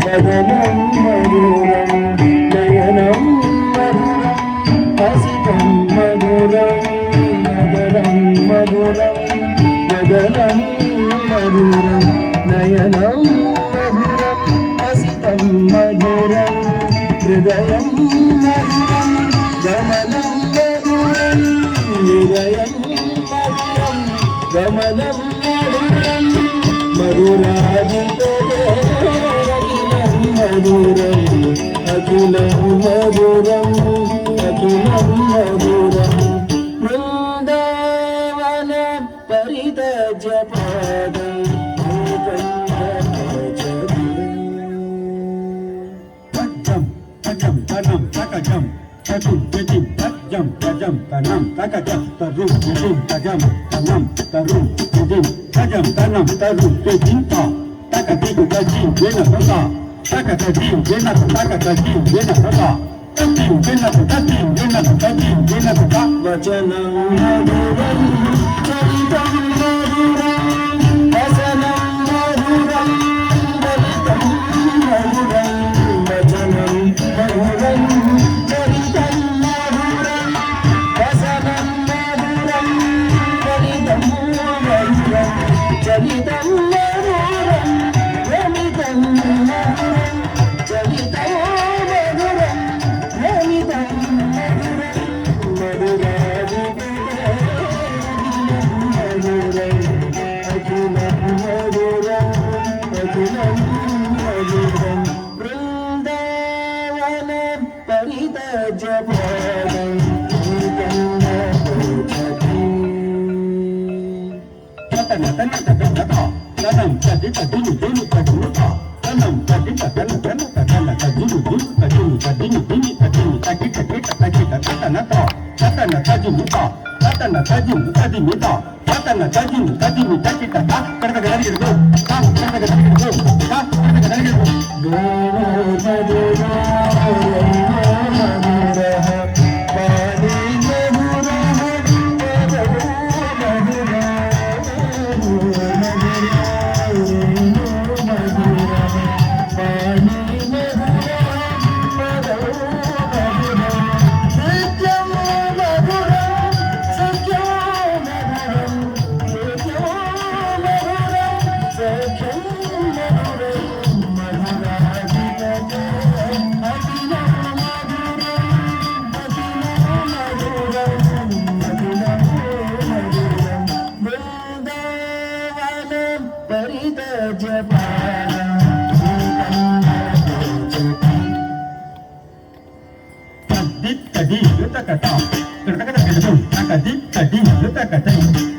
వదనం మధురం నయనం మధురం హసితం మధురం నగరం మధురం వదనం మధురం నయనం మధురం హసితం మధురం హృదయం మధురం గమనం మధురం హృదయం మధురం గమనం మధురం మధురాజితం మధురం అఖిలం మధురం అఖిలం మధురం బృందావన పరితజ పాదం tajam tanam takajam tajum tajim tajam tajam tanam takajam tarum tajim tajam tanam tarum tajim tajam tanam tarum tajim ta takajim tajim jena ta takajim jena takajim jena ta tajim jena tajim jena tajim jena ta వచనం మధురం చరితం మధురం వసనం మధురం చరితం మధురం వచనం మధురం చరితం మధురం వసనం మధురం చరితం మధురం చరితం మధురం రమితం మధురం చరితం మధురం రమితం మధురం బృందావనం పరితజ పాదం tanam tanam tanam jadi tadini dini tadini tanam jadi tadana tadana tadana tadini dini tadini tadini dini tadini taki taki taki tadana ta tadana tadini ta tadana tadini tadini ta tadana tadini tadini taki taka kada kada lagi gitu ta kada kada lagi gitu ta kada kada lagi gitu పరితజ tadit tadi kita kata kita kata gitu tadit tadi kita kata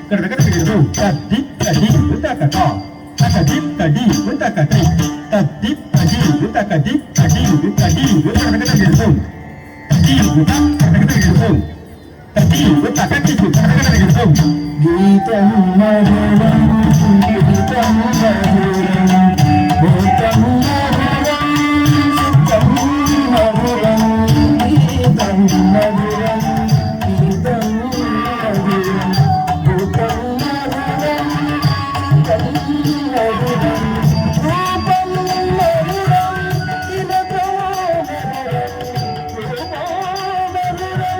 kita kata gitu tadit tadi kita kata tadit tadi kita kata tadit tadi kita kata tadi tadi kita kata gitu tadi kita kata gitu tadi kita kata gitu గీతం మధురం గీతం మధురం భూతం మధురం సుఖం మధురం గీతం మధురం గీతం మధురం భూతం మధురం సుఖం మధురం రూపం మధురం వినతో మధురం వినతో మధురం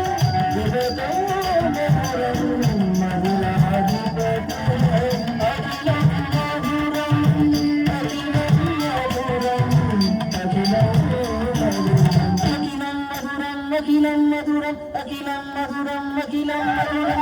అఖిలం మధురం అఖిలం మధురం అఖిలం మధురం